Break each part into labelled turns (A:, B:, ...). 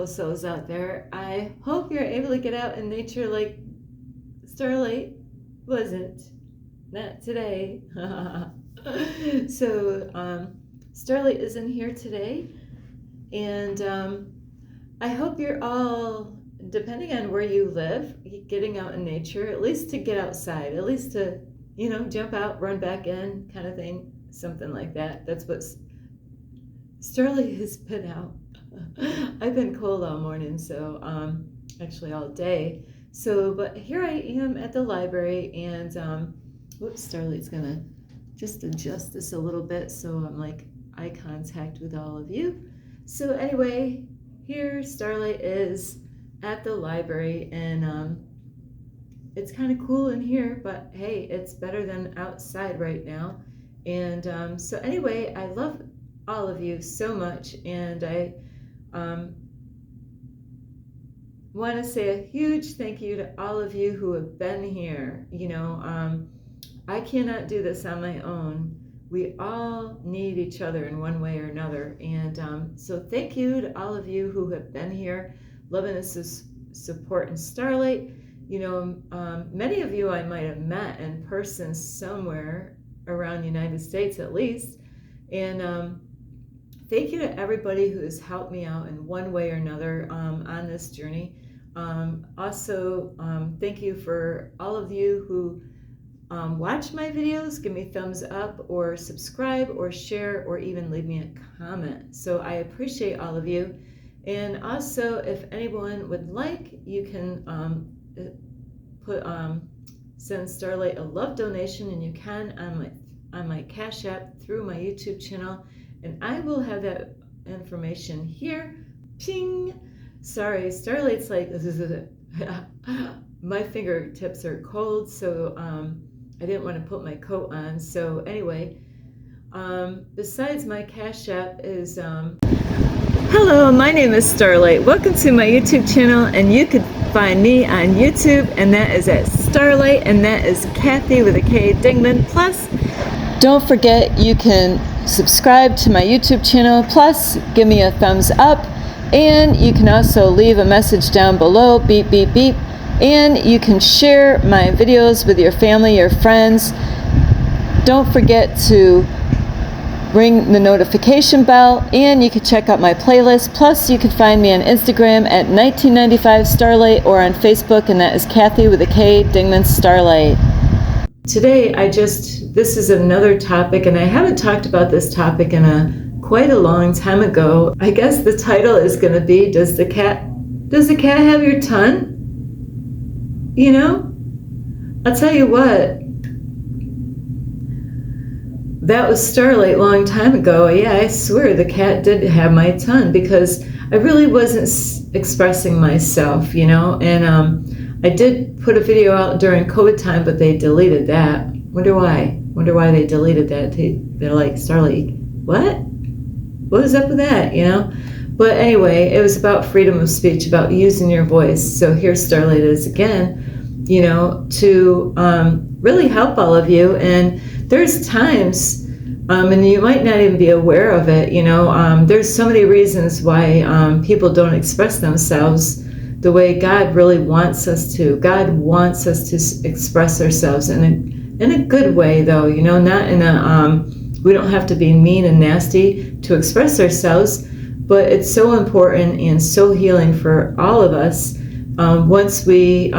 A: beautiful souls out there. I hope you're able to get out in nature like Starlight wasn't. Not today. So, Starlight isn't here today. And I hope you're all, depending on where you live, getting out in nature, at least to get outside, at least to, jump out, run back in, kind of thing, something like that. That's what Starlight has been out. I've been cold all morning, so actually all day. So, but here I am at the library, and whoops, Starlight's gonna just adjust this a little bit so I'm like eye contact with all of you. So anyway, here Starlight is at the library, and it's kind of cool in here, but hey, it's better than outside right now. And so anyway, I love all of you so much, and I want to say a huge thank you to all of you who have been here. I cannot do this on my own. We all need each other in one way or another, and so thank you to all of you who have been here, loving us, supporting Starlight. Many of you I might have met in person somewhere around the United States at least, and thank you to everybody who has helped me out in one way or another on this journey. Also, thank you for all of you who watch my videos, give me thumbs up or subscribe or share or even leave me a comment. So I appreciate all of you. And also, if anyone would like, you can send Starlight a love donation, and you can on my Cash App through my YouTube channel. And I will have that information here. Ping! Sorry, Starlight's like, my fingertips are cold, so I didn't want to put my coat on. So anyway, besides my Cash App is, hello, my name is Starlight. Welcome to my YouTube channel, and you can find me on YouTube, and that is at Starlight, and that is Kathy with a K Dingman. Plus, don't forget you can subscribe to my YouTube channel, plus give me a thumbs up, and you can also leave a message down below, beep beep beep, and you can share my videos with your family, your friends. Don't forget to ring the notification bell, and you can check out my playlist. Plus you can find me on Instagram at 1995 Starlight, or on Facebook, and that is Kathy with a K Dingman Starlight. Today, this is another topic, and I haven't talked about this topic in quite a long time ago. I guess the title is going to be, does the cat have your ton? I'll tell you what, that was Starlight a long time ago. Yeah, I swear the cat did have my ton, because I really wasn't expressing myself, and I did put a video out during COVID time, but they deleted that. Wonder why they deleted that. They're like, Starlight, what was up with that, But anyway, it was about freedom of speech, about using your voice. So here Starlight is again, to really help all of you. And there's times, and you might not even be aware of it, there's so many reasons why people don't express themselves the way God really wants us to. God wants us to express ourselves in a good way, though, not in a, we don't have to be mean and nasty to express ourselves, but it's so important and so healing for all of us once we,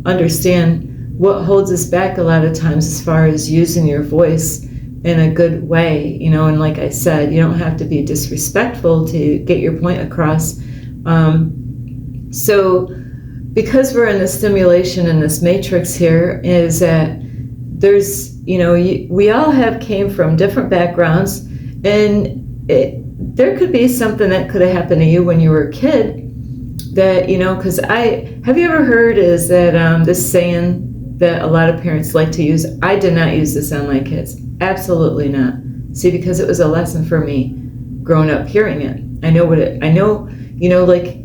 A: understand what holds us back a lot of times as far as using your voice in a good way, and like I said, you don't have to be disrespectful to get your point across. So because we're in the stimulation in this matrix here, is that there's, we all came from different backgrounds, and there could be something that could have happened to you when you were a kid that, because have you ever heard is that this saying that a lot of parents like to use? I did not use this on my kids. Absolutely not. See, because it was a lesson for me growing up hearing it. I know, like,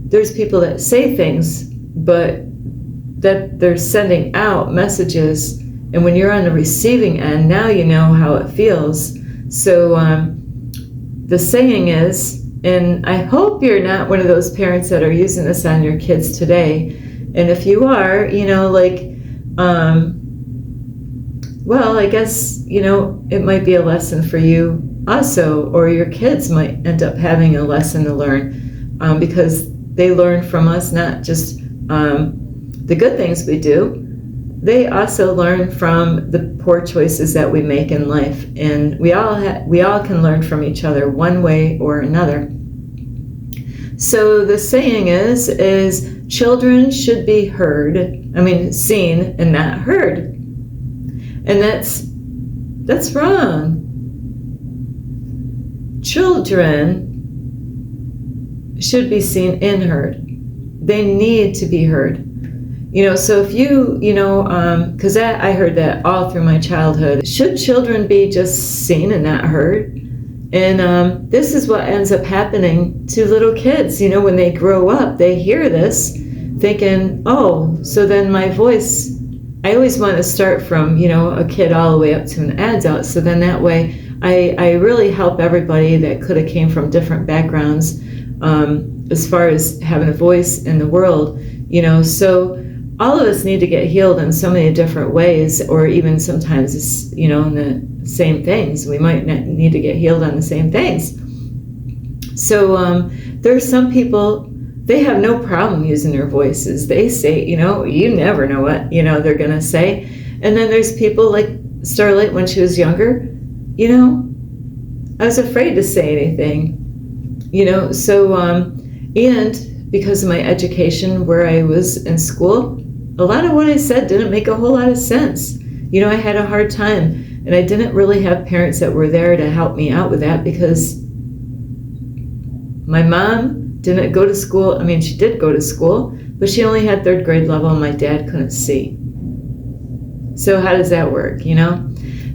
A: there's people that say things, but that they're sending out messages, and when you're on the receiving end, now you know how it feels. So the saying is, And I hope you're not one of those parents that are using this on your kids today. And if you are, well, I guess, it might be a lesson for you also, or your kids might end up having a lesson to learn, because they learn from us not just the good things we do, they also learn from the poor choices that we make in life. And we all can learn from each other one way or another. So the saying is children should be seen and not heard. And that's wrong. Children should be seen and heard. They need to be heard. So if because I heard that all through my childhood. Should children be just seen and not heard? And this is what ends up happening to little kids. When they grow up, they hear this thinking, oh, so then my voice, I always want to start from, a kid all the way up to an adult. So then that way I really help everybody that could have came from different backgrounds, as far as having a voice in the world, so all of us need to get healed in so many different ways, or even sometimes it's, in the same things. We might need to get healed on the same things. So there's some people, they have no problem using their voices. They say, you never know what, they're going to say. And then there's people like Starlight when she was younger, I was afraid to say anything, so, and because of my education where I was in school, a lot of what I said didn't make a whole lot of sense. I had a hard time, and I didn't really have parents that were there to help me out with that, because my mom didn't go to school. She did go to school, but she only had 3rd grade level, and my dad couldn't see. So how does that work,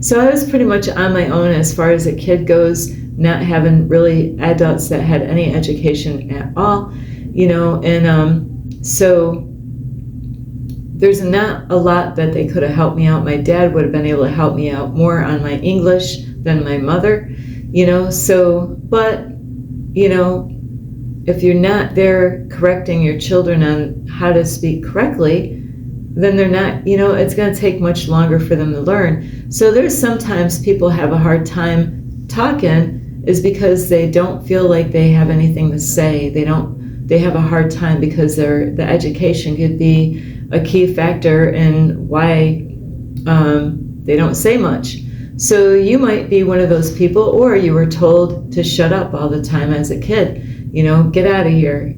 A: So I was pretty much on my own as far as a kid goes, not having really adults that had any education at all, and so there's not a lot that they could have helped me out. My dad would have been able to help me out more on my English than my mother, so, but, if you're not there correcting your children on how to speak correctly, then they're not, it's going to take much longer for them to learn. So there's sometimes people have a hard time talking is because they don't feel like they have anything to say. They have a hard time because the education could be a key factor in why they don't say much. So you might be one of those people, or you were told to shut up all the time as a kid, get out of here,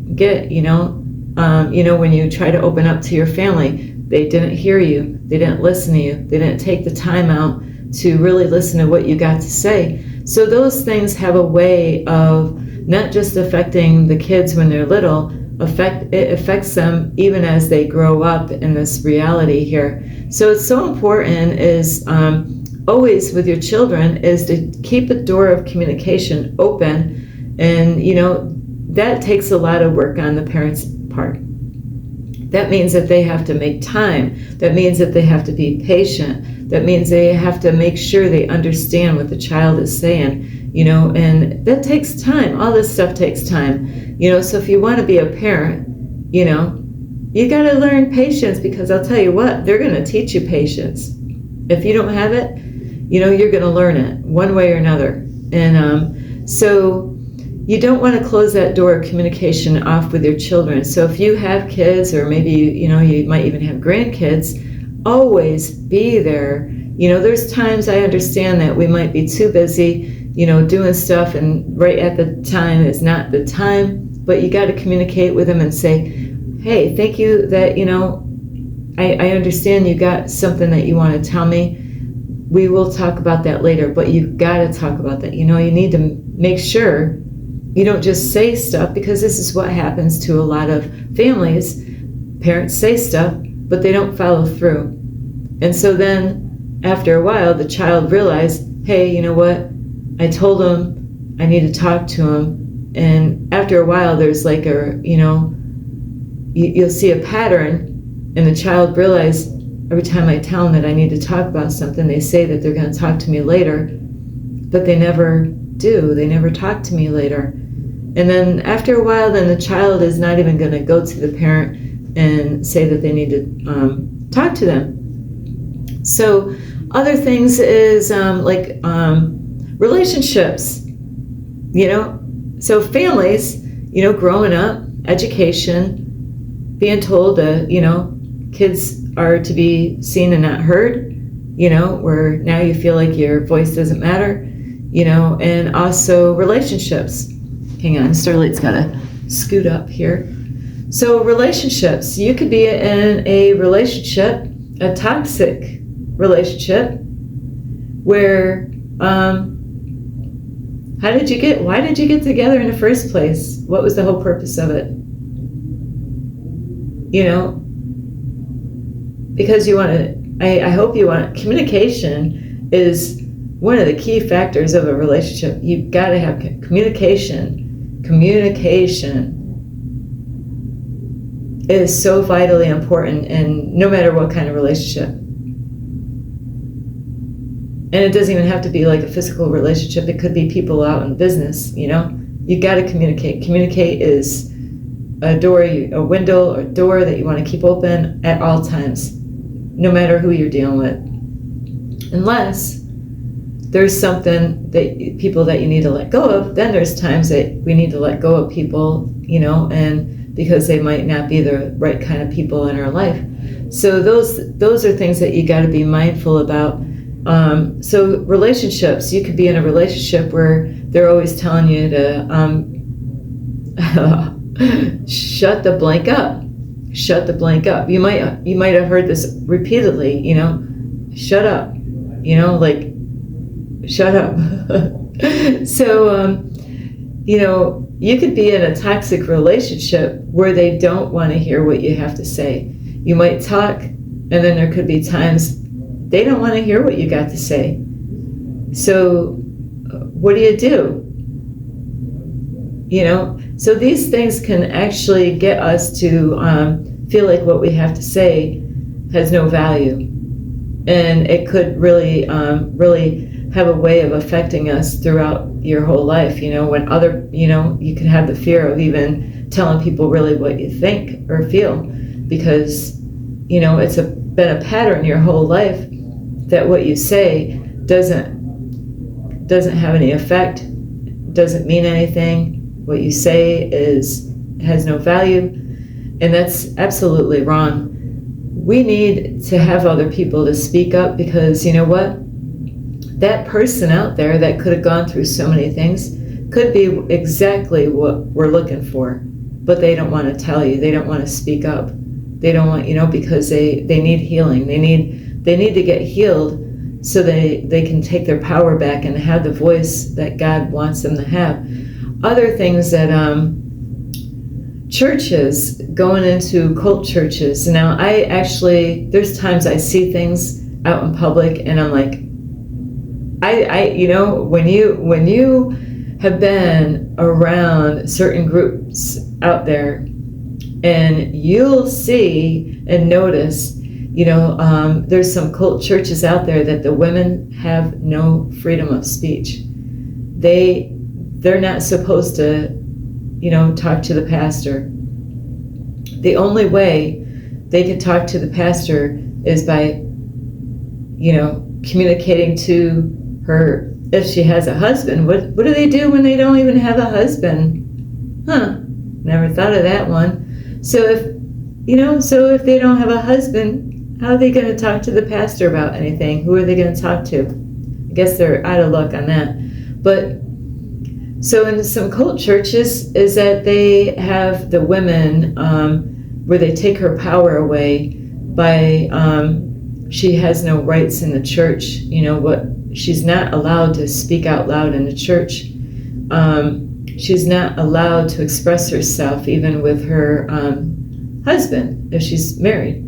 A: when you try to open up to your family, they didn't hear you, they didn't listen to you, they didn't take the time out to really listen to what you got to say. So those things have a way of not just affecting the kids when they're little, it affects them even as they grow up in this reality here. So it's so important is always with your children is to keep the door of communication open, and that takes a lot of work on the parents' part. That means that they have to make time. That means that they have to be patient. That means they have to make sure they understand what the child is saying, and that takes time. All this stuff takes time, so if you want to be a parent, you got to learn patience, because I'll tell you what, they're going to teach you patience. If you don't have it, you're going to learn it one way or another. And so you don't want to close that door of communication off with your children. So if you have kids, or maybe, you might even have grandkids, always be there. There's times I understand that we might be too busy, doing stuff, and right at the time is not the time, but you got to communicate with them and say, hey, thank you that, I understand you got something that you want to tell me. We will talk about that later, but you got to talk about that. You need to make sure you don't just say stuff, because this is what happens to a lot of families. Parents say stuff, but they don't follow through. And so then after a while, the child realized, hey, you know what? I told him I need to talk to him. And after a while, there's like you'll see a pattern, and the child realized every time I tell them that I need to talk about something, they say that they're going to talk to me later, but they never do. They never talk to me later. And then after a while, then the child is not even going to go to the parent and say that they need to talk to them. So other things is relationships, so families, growing up, education, being told that, kids are to be seen and not heard, where now you feel like your voice doesn't matter, and also relationships. Hang on, Starlight's got to scoot up here. So relationships, you could be in a relationship, a toxic relationship, where, why did you get together in the first place? What was the whole purpose of it? Because you want to, I hope you want, communication is one of the key factors of a relationship. You've got to have communication. Communication is so vitally important, and no matter what kind of relationship. And it doesn't even have to be like a physical relationship. It could be people out in business, You got to communicate. Communicate is a door, a window or door that you want to keep open at all times, no matter who you're dealing with. Unless there's something people that you need to let go of, then there's times that we need to let go of people, and because they might not be the right kind of people in our life. So those are things that you got to be mindful about. So relationships, you could be in a relationship where they're always telling you to shut the blank up. Shut the blank up. You might have heard this repeatedly, shut up, shut up. So, you could be in a toxic relationship where they don't want to hear what you have to say. You might talk, and then there could be times they don't want to hear what you got to say. So what do? So these things can actually get us to feel like what we have to say has no value. And it could really, really have a way of affecting us throughout your whole life. When you can have the fear of even telling people really what you think or feel, because, it's been a pattern your whole life that what you say doesn't have any effect, doesn't mean anything. What you say has no value, and that's absolutely wrong. We need to have other people to speak up, because you know what? That person out there that could have gone through so many things could be exactly what we're looking for, but they don't want to tell you. They don't want to speak up. They don't want, because they need healing. They need to get healed so they can take their power back and have the voice that God wants them to have. Other things that churches, going into cult churches. Now, there's times I see things out in public, and I'm like, when you have been around certain groups out there, and you'll see and notice, there's some cult churches out there that the women have no freedom of speech. They're not supposed to, talk to the pastor. The only way they could talk to the pastor is by, communicating to her. If she has a husband, what do they do when they don't even have a husband? Never thought of that one. So if they don't have a husband, how are they going to talk to the pastor about anything? Who are they going to talk to? I guess they're out of luck on that. But so in some cult churches is that they have the women where they take her power away by she has no rights in the church. She's not allowed to speak out loud in the church. She's not allowed to express herself even with her husband if she's married.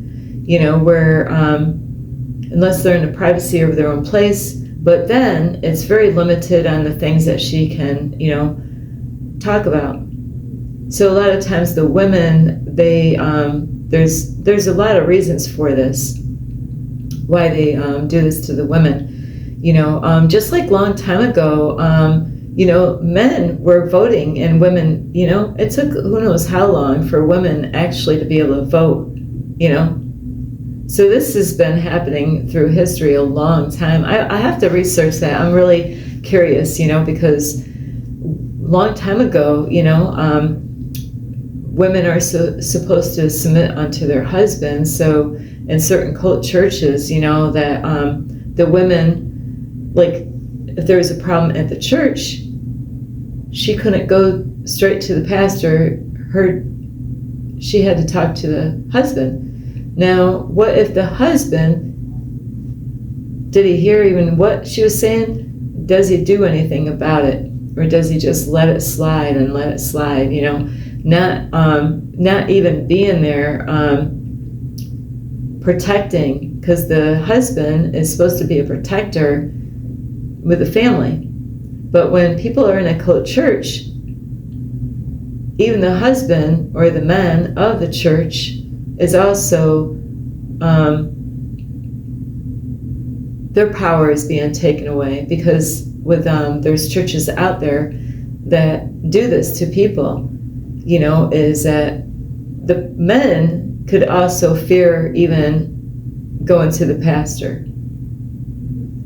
A: Where unless they're in the privacy of their own place. But then it's very limited on the things that she can, talk about. So a lot of times the women, there's a lot of reasons for this, why they do this to the women. Just like long time ago, men were voting and women, it took who knows how long for women actually to be able to vote, So this has been happening through history a long time. I have to research that. I'm really curious, because long time ago, women are supposed to submit unto their husbands. So in certain cult churches, that the women, like if there was a problem at the church, she couldn't go straight to the pastor. She had to talk to the husband. Now, what if the husband, did he hear even what she was saying? Does he do anything about it? Or does he just let it slide and let it slide, not even being there, protecting, because the husband is supposed to be a protector with the family. But when people are in a cult church, even the husband or the men of the church is also, their power is being taken away, because there's churches out there that do this to people, is that the men could also fear even going to the pastor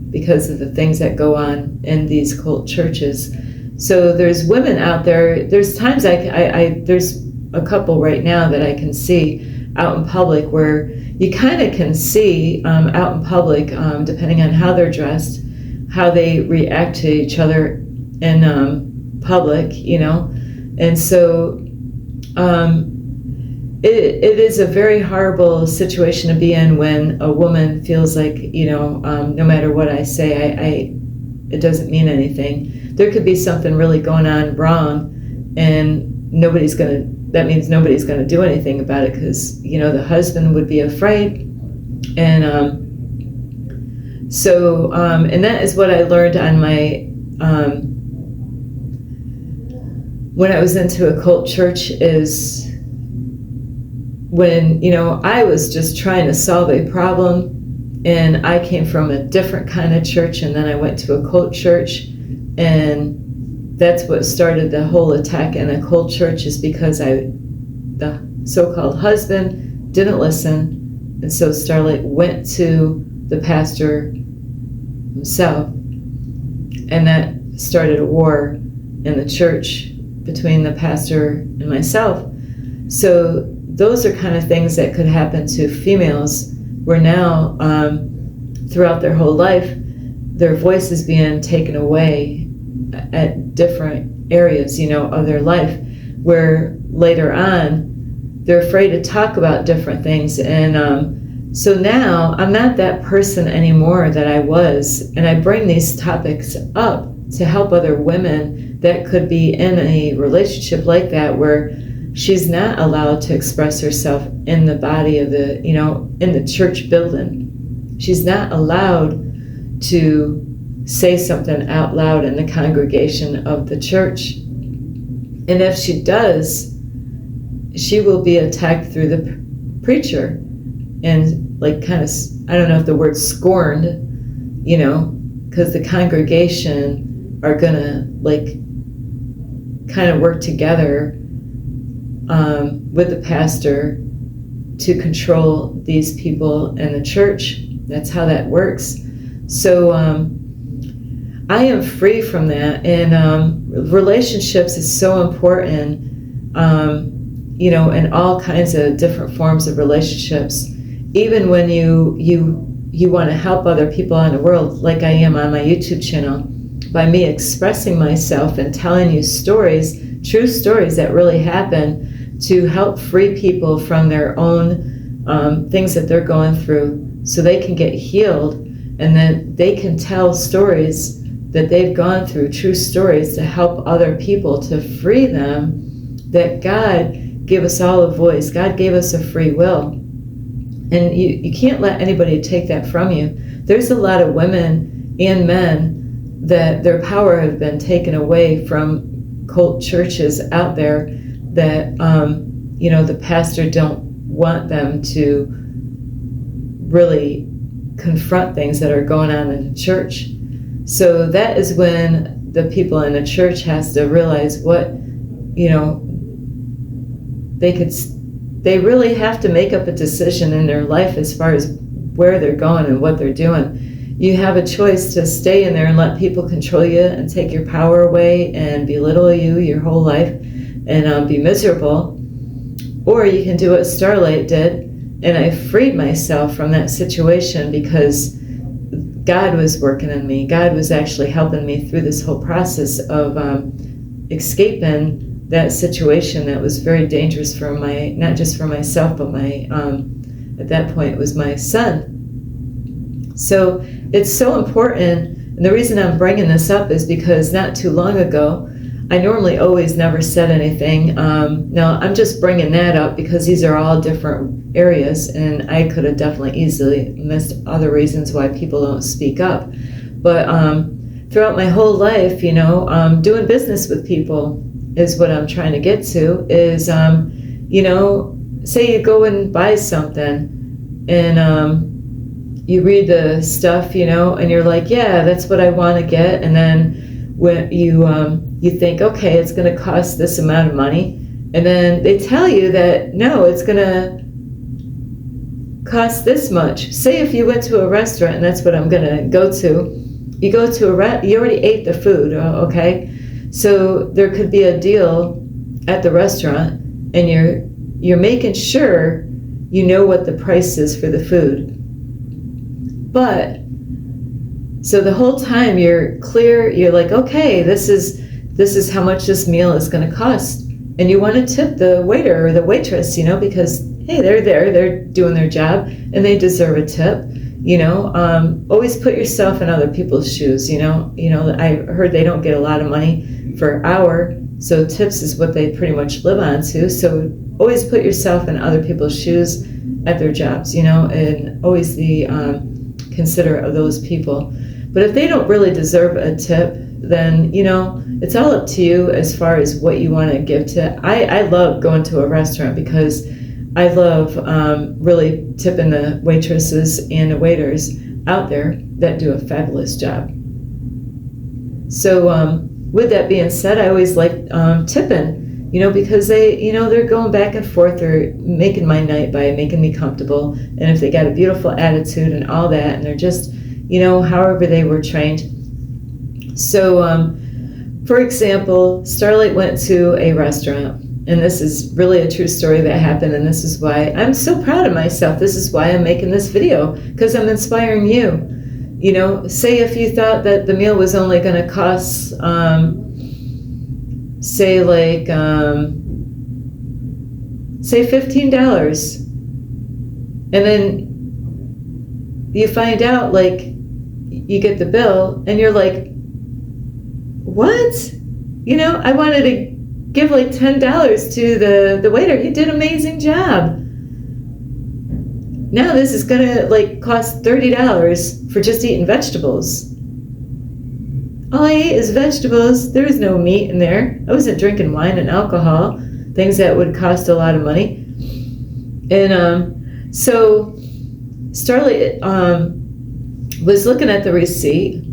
A: because of the things that go on in these cult churches. So there's women out there. There's times there's a couple right now that I can see out in public where you kind of can see out in public, depending on how they're dressed, how they react to each other in public, and so it is a very horrible situation to be in when a woman feels like, no matter what I say, it doesn't mean anything. There could be something really going on wrong, and that means nobody's gonna do anything about it, because the husband would be afraid. And and that is what I learned on my when I was into a cult church, is when I was just trying to solve a problem, and I came from a different kind of church, and then I went to a cult church, and that's what started the whole attack in a cult church, is because the so-called husband didn't listen, and so Starlight went to the pastor himself, and that started a war in the church between the pastor and myself. So those are kind of things that could happen to females, where now throughout their whole life their voice is being taken away at different areas of their life, where later on they're afraid to talk about different things. And so now I'm not that person anymore that I was, and I bring these topics up to help other women that could be in a relationship like that, where she's not allowed to express herself in the body of the, in the church building. She's not allowed to say something out loud in the congregation of the church. And if she does, she will be attacked through the preacher, and kind of, I don't know if the word scorned, because the congregation are gonna kind of work together with the pastor to control these people in the church. That's how that works. So I am free from that, and relationships is so important, in all kinds of different forms of relationships. Even when you want to help other people in the world, like I am on my YouTube channel, by me expressing myself and telling you stories, true stories that really happen, to help free people from their own things that they're going through, so they can get healed, and then they can tell stories that they've gone through, true stories, to help other people, to free them, that God gave us all a voice. God gave us a free will. And you can't let anybody take that from you. There's a lot of women and men that their power have been taken away from cult churches out there, that the pastor don't want them to really confront things that are going on in the church. So that is when the people in the church has to realize what, you know, they really have to make up a decision in their life as far as where they're going and what they're doing. You have a choice to stay in there and let people control you and take your power away and belittle you your whole life and be miserable, or you can do what Starlight did, and I freed myself from that situation because God was working in me. God was actually helping me through this whole process of escaping that situation that was very dangerous for not just for myself, but at that point it was my son. So it's so important, and the reason I'm bringing this up is because not too long ago, I normally always never said anything. Now I'm just bringing that up because these are all different areas, and I could have definitely easily missed other reasons why people don't speak up. But throughout my whole life, doing business with people is what I'm trying to get to, is, say you go and buy something and you read the stuff, and you're like, yeah, that's what I want to get. And then when you think, okay, it's going to cost this amount of money. And then they tell you that, no, it's going to cost this much. Say if you went to a restaurant, and that's what I'm going to go to. You go to you already ate the food, okay? So there could be a deal at the restaurant, and you're making sure you know what the price is for the food. But so the whole time you're clear, you're like, okay, this is how much this meal is going to cost, and you want to tip the waiter or the waitress, because hey, they're doing their job and they deserve a tip. Always put yourself in other people's shoes. I heard they don't get a lot of money for hour, so tips is what they pretty much live on to. So always put yourself in other people's shoes at their jobs, and always be considerate of those people. But if they don't really deserve a tip, then it's all up to you as far as what you want to give to. I love going to a restaurant because I love really tipping the waitresses and the waiters out there that do a fabulous job. So with that being said, I always like tipping, because they're going back and forth or making my night by making me comfortable. And if they got a beautiful attitude and all that, and they're just, however they were trained. So, for example, Starlight went to a restaurant. And this is really a true story that happened, and this is why I'm so proud of myself. This is why I'm making this video, because I'm inspiring you. Say if you thought that the meal was only going to cost, say $15, and then you find out, you get the bill, and you're like, what? I wanted to give $10 to the waiter. He did an amazing job. Now this is gonna cost $30 for just eating vegetables. All I ate is vegetables. There was no meat in there. I wasn't drinking wine and alcohol, things that would cost a lot of money. And so Starlight was looking at the receipt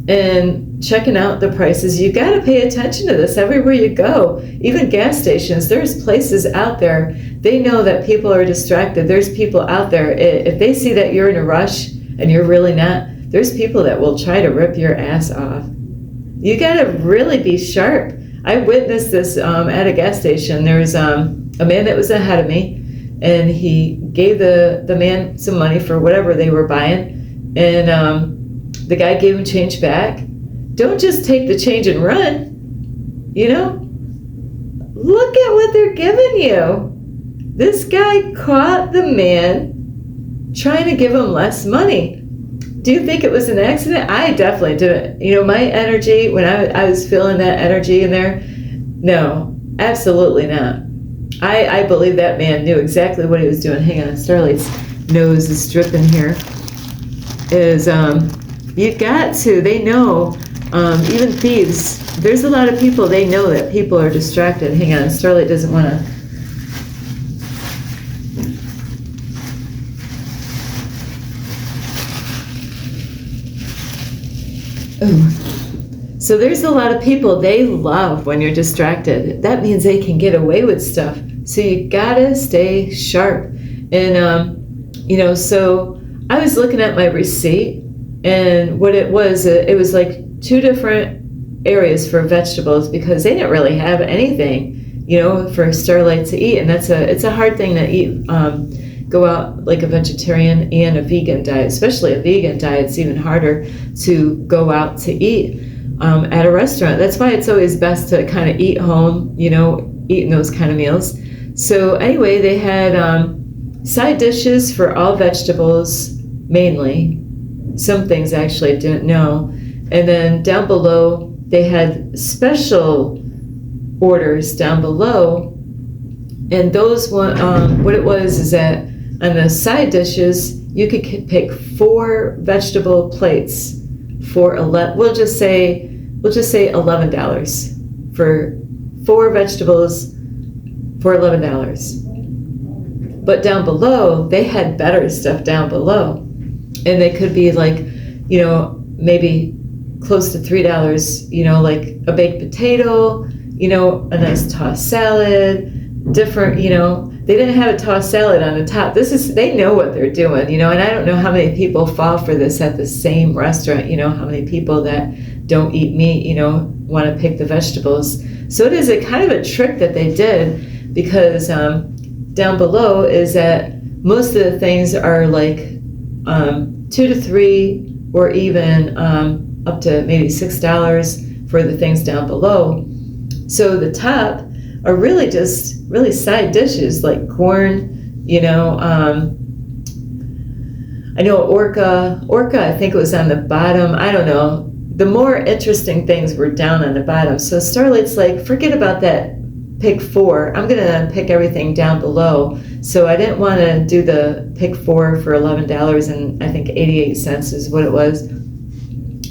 A: and checking out the prices. You got to pay attention to this everywhere you go. Even gas stations, there's places out there, they know that people are distracted. There's people out there, if they see that you're in a rush and you're really not, there's people that will try to rip your ass off. You got to really be sharp. I witnessed this at a gas station. There was a man that was ahead of me, and he gave the man some money for whatever they were buying, and the guy gave him change back. Don't just take the change and run. Look at what they're giving you. This guy caught the man trying to give him less money. Do you think it was an accident? I definitely didn't. My energy, when I was feeling that energy in there, no, absolutely not. I believe that man knew exactly what he was doing. Hang on, Starlight's nose is dripping here. You've got to, they know, even thieves, there's a lot of people, they know that people are distracted. Hang on, Starlight doesn't want to. Oh. So there's a lot of people, they love when you're distracted. That means they can get away with stuff. So you gotta stay sharp. And, so I was looking at my receipt, and what it was like 2 different areas for vegetables because they didn't really have anything, for Starlight to eat. And it's a hard thing to eat, go out like a vegetarian and a vegan diet, especially a vegan diet. It's even harder to go out to eat at a restaurant. That's why it's always best to kind of eat home, eating those kind of meals. So anyway, they had side dishes for all vegetables, mainly. Some things actually I didn't know. And then down below, they had special orders down below. And those one, what it was is that on the side dishes, you could pick 4 vegetable plates for we'll just say $11 for 4 vegetables for $11. But down below, they had better stuff down below. And they could be like, maybe close to $3, like a baked potato, a nice tossed salad, different, they didn't have a tossed salad on the top. They know what they're doing, and I don't know how many people fall for this at the same restaurant, how many people that don't eat meat, want to pick the vegetables. So it is a kind of a trick that they did because down below is that most of the things are like 2 to 3 or even up to maybe $6 for the things down below. So the top are really just side dishes like corn, I know orca, I think it was on the bottom. I don't know. The more interesting things were down on the bottom. So Starlight's like, forget about that, pick 4. I'm going to pick everything down below. So I didn't want to do the pick 4 for $11 and I think 88 cents is what it was.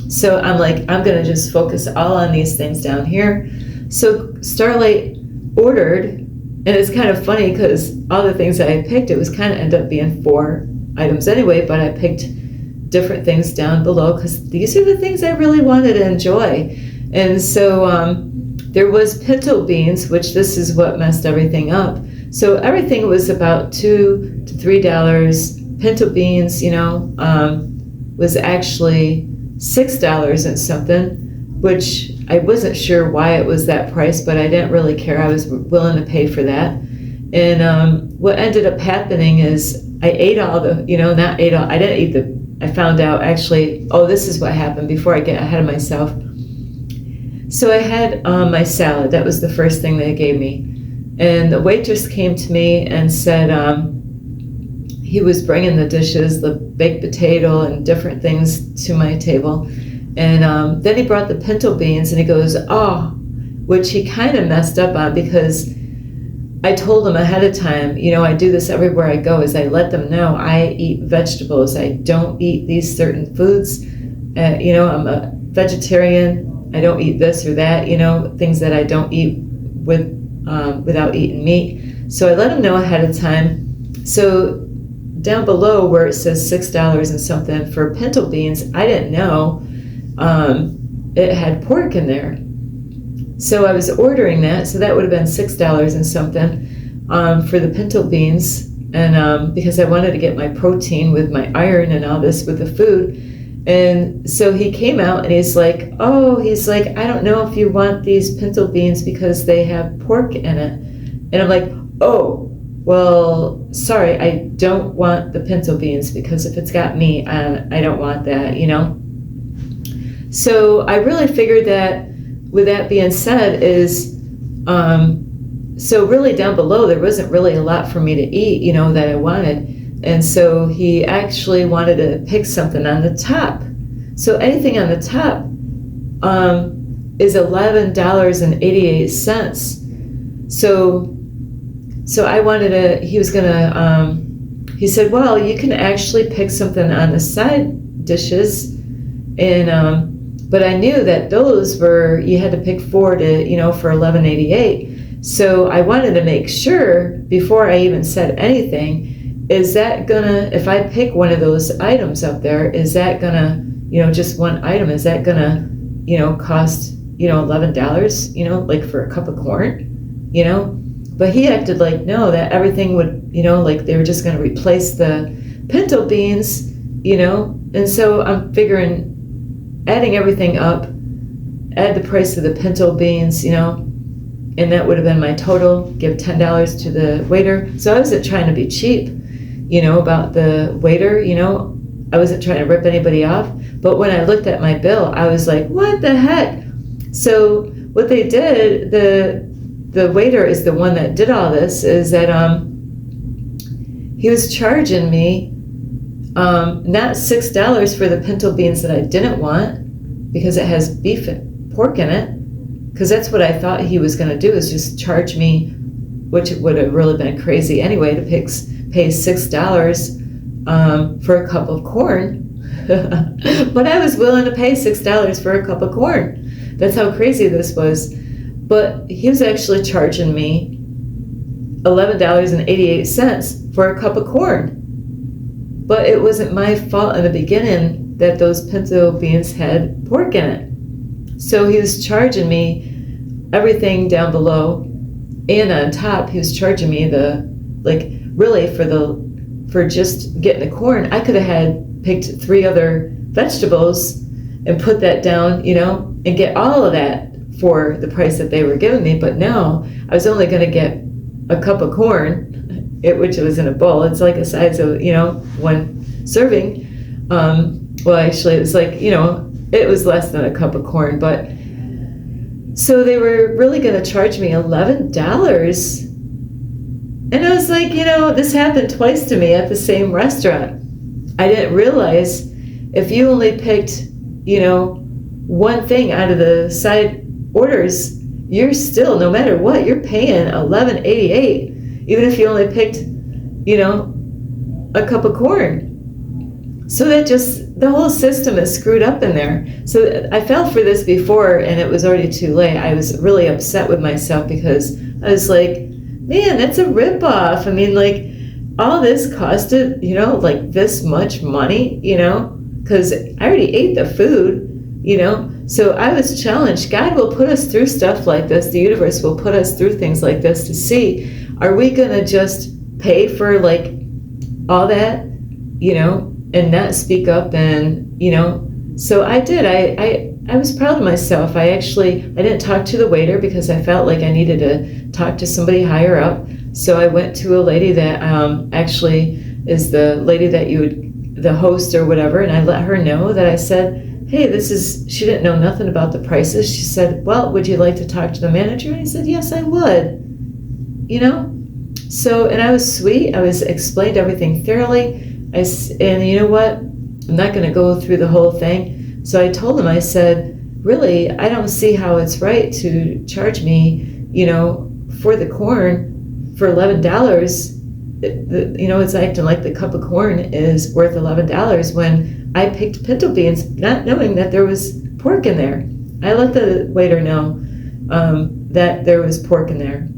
A: So I'm like, I'm going to just focus all on these things down here. So Starlight ordered, and it's kind of funny because all the things that I picked, it was kind of end up being 4 items anyway, but I picked different things down below because these are the things I really wanted to enjoy. And so there was pinto beans, which this is what messed everything up. So everything was about $2 to $3. Pinto beans, was actually $6 and something, which I wasn't sure why it was that price, but I didn't really care. I was willing to pay for that. And what ended up happening is I ate all the, I didn't eat I found out actually, this is what happened before I get ahead of myself. So I had my salad. That was the first thing they gave me. And the waitress came to me and said he was bringing the dishes, the baked potato and different things to my table. And then he brought the pinto beans and he goes, which he kind of messed up on because I told him ahead of time, I do this everywhere I go, is I let them know I eat vegetables. I don't eat these certain foods. I'm a vegetarian. I don't eat this or that, things that I don't eat without eating meat. So I let them know ahead of time. So down below where it says $6 and something for pinto beans, I didn't know it had pork in there. So I was ordering that, so that would have been $6 and something for the pinto beans, and because I wanted to get my protein with my iron and all this with the food. And so he came out and he's like, I don't know if you want these pinto beans because they have pork in it. And I'm like, well, sorry, I don't want the pinto beans because if it's got meat, I don't want that, So I really figured that with that being said is, so really down below, there wasn't really a lot for me to eat, that I wanted. And so he actually wanted to pick something on the top. So anything on the top is $11.88. So I wanted he said, well, you can actually pick something on the side dishes. And, but I knew that those you had to pick 4 to, for $11.88. So I wanted to make sure before I even said anything, is that gonna, if I pick one of those items up there, is that gonna, just one item, is that gonna, cost, $11, like for a cup of corn, but he acted like, no, that everything would, like they were just going to replace the pinto beans, and so I'm figuring adding everything up, add the price of the pinto beans, and that would have been my total, give $10 to the waiter. So I wasn't trying to be cheap, about the waiter, I wasn't trying to rip anybody off. But when I looked at my bill, I was like, what the heck? So what they did, the waiter is the one that did all this, is that he was charging me not $6 for the pinto beans that I didn't want because it has beef and pork in it, because that's what I thought he was going to do, is just charge me, which would have really been crazy anyway, to pay $6 for a cup of corn. But I was willing to pay $6 for a cup of corn. That's how crazy this was. But he was actually charging me $11.88 for a cup of corn. But it wasn't my fault in the beginning that those pinto beans had pork in it. So he was charging me everything down below, and on top he was charging me for just getting the corn. I could have picked 3 other vegetables and put that down, and get all of that for the price that they were giving me. But no, I was only going to get a cup of corn, which was in a bowl. It's like a size of, one serving. Well, actually, it was like, it was less than a cup of corn. But so they were really going to charge me $11. And I was like, this happened twice to me at the same restaurant. I didn't realize if you only picked, one thing out of the side orders, you're still, no matter what, you're paying $11.88, even if you only picked, a cup of corn. So that the whole system is screwed up in there. So I fell for this before, and it was already too late. I was really upset with myself because I was like, man, that's a ripoff. I mean, like, all this costed, like this much money, because I already ate the food, So I was challenged. God will put us through stuff like this. The universe will put us through things like this to see, are we going to just pay for like all that, and not speak up? And, so I did. I was proud of myself. I didn't talk to the waiter because I felt like I needed to talk to somebody higher up. So I went to a lady that actually is the lady that the host or whatever, and I let her know that I said, hey, she didn't know nothing about the prices. She said, well, would you like to talk to the manager? And I said, yes, I would, So, and I was sweet. I explained everything thoroughly. And you know what? I'm not going to go through the whole thing. So I told him, I said, really, I don't see how it's right to charge me, for the corn for $11. It's acting like the cup of corn is worth $11 when I picked pinto beans, not knowing that there was pork in there. I let the waiter know that there was pork in there.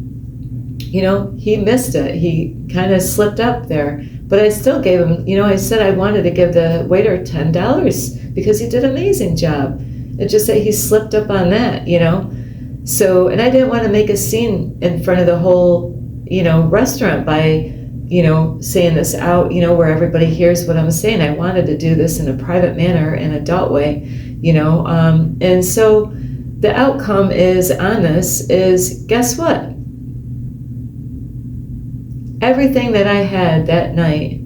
A: He missed it. He kind of slipped up there. But I still gave him, I said I wanted to give the waiter $10 because he did an amazing job. It just that he slipped up on that, So, and I didn't want to make a scene in front of the whole, restaurant by, saying this out, where everybody hears what I'm saying. I wanted to do this in a private manner, an adult way, and so the outcome on this is, guess what? Everything that I had that night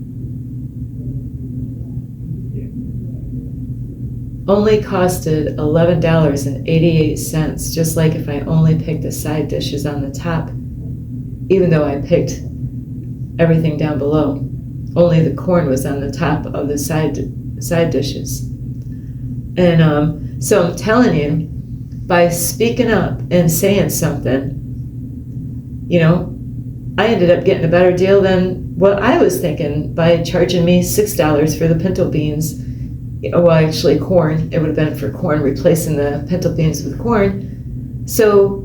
A: only costed $11.88, just like if I only picked the side dishes on the top, even though I picked everything down below. Only the corn was on the top of the side dishes. And so I'm telling you, by speaking up and saying something, I ended up getting a better deal than what I was thinking by charging me $6 for the pinto beans. Well, actually corn. It would have been for corn, replacing the pinto beans with corn. So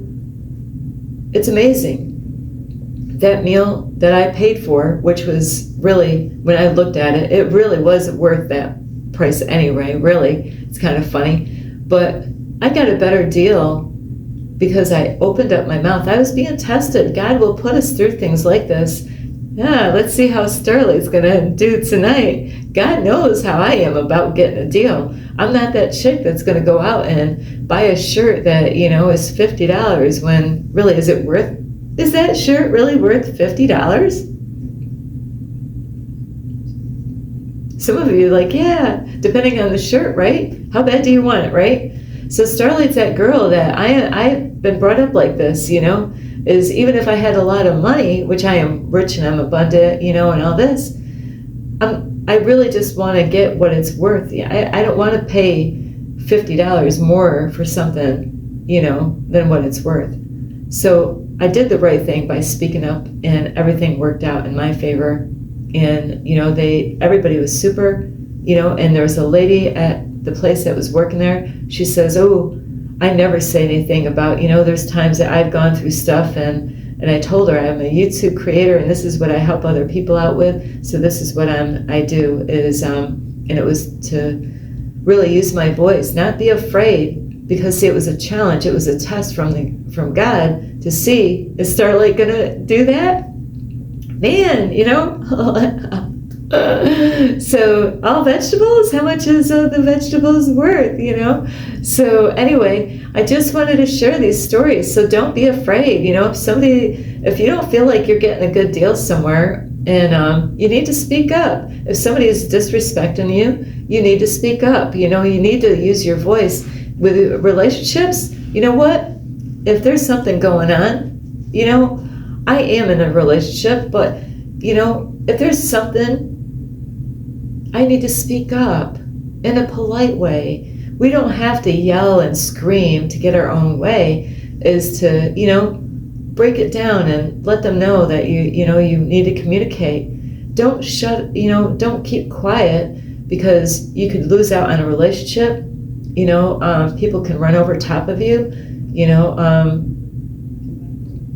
A: it's amazing. That meal that I paid for, which was really, when I looked at it, it really wasn't worth that price anyway, really. It's kind of funny. But I got a better deal because I opened up my mouth. I was being tested. God will put us through things like this. Yeah, let's see how Starlight's gonna do tonight. God knows how I am about getting a deal. I'm not that chick that's gonna go out and buy a shirt that, is $50 when really is that shirt really worth $50? Some of you are like, yeah, depending on the shirt, right? How bad do you want it, right? So Starlight's that girl that I've been brought up like this, is even if I had a lot of money, which I am rich and I'm abundant, and all this, I really just want to get what it's worth. I don't want to pay $50 more for something, than what it's worth. So I did the right thing by speaking up, and everything worked out in my favor. And, everybody was super, and there was a lady at the place that was working there. She says, oh, I never say anything about, there's times that I've gone through stuff, and I told her I'm a YouTube creator and this is what I help other people out with. So this is what I do is, and it was to really use my voice, not be afraid, because see, it was a challenge. It was a test from God to see, is Starlight gonna do that? Man, so all vegetables, how much is the vegetables worth, So anyway, I just wanted to share these stories. So don't be afraid, if you don't feel like you're getting a good deal somewhere, and you need to speak up. If somebody is disrespecting you, you need to speak up. You need to use your voice. With relationships, you know what? If there's something going on, I am in a relationship, but if there's something, I need to speak up in a polite way. We don't have to yell and scream to get our own way, is to, break it down and let them know that you need to communicate. Don't don't keep quiet, because you could lose out on a relationship. People can run over top of you.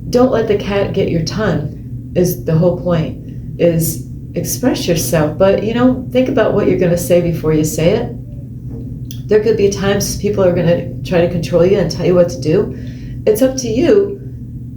A: Don't let the cat get your tongue, is the whole point, is express yourself. But, think about what you're going to say before you say it. There could be times people are going to try to control you and tell you what to do. It's up to you.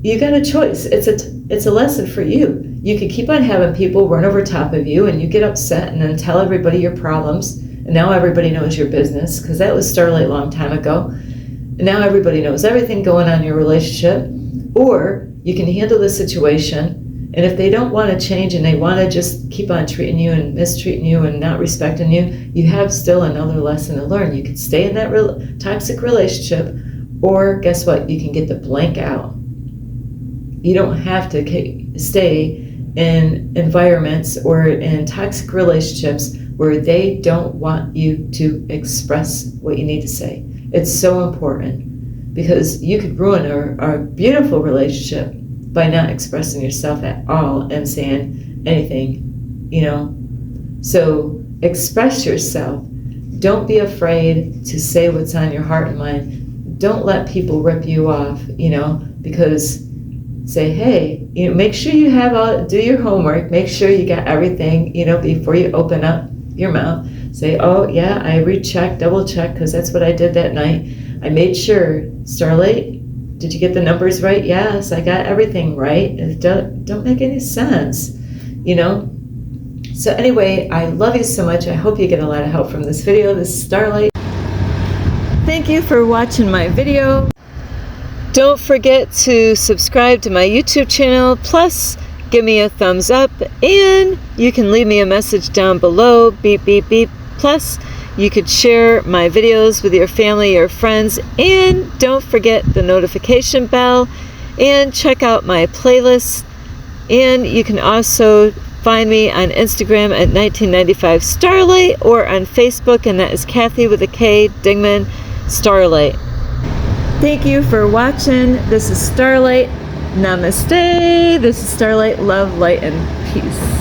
A: You got a choice. It's a lesson for you. You could keep on having people run over top of you, and you get upset and then tell everybody your problems. And now everybody knows your business, because that was Starlight a long time ago. And now everybody knows everything going on in your relationship. Or you can handle the situation, and if they don't want to change and they want to just keep on treating you and mistreating you and not respecting you, you have still another lesson to learn. You could stay in that toxic relationship, or guess what? You can get the blank out. You don't have to stay in environments or in toxic relationships where they don't want you to express what you need to say. It's so important, because you could ruin a beautiful relationship by not expressing yourself at all and saying anything, So express yourself. Don't be afraid to say what's on your heart and mind. Don't let people rip you off, because say, hey, make sure you do your homework. Make sure you got everything, before you open up your mouth. Say, oh yeah, I rechecked, double check, because that's what I did that night. I made sure. Starlight, did you get the numbers right? Yes, I got everything right. It don't make any sense, So anyway, I love you so much. I hope you get a lot of help from this video. This is Starlight. Thank you for watching my video. Don't forget to subscribe to my YouTube channel. Plus, give me a thumbs up, and you can leave me a message down below. Beep, beep, beep. Plus, you could share my videos with your family or friends, and don't forget the notification bell, and check out my playlist. And you can also find me on Instagram at 1995 Starlight, or on Facebook, and that is Kathy with a K Dingman Starlight. Thank you for watching. This is Starlight. Namaste. This is Starlight. Love, light, and peace.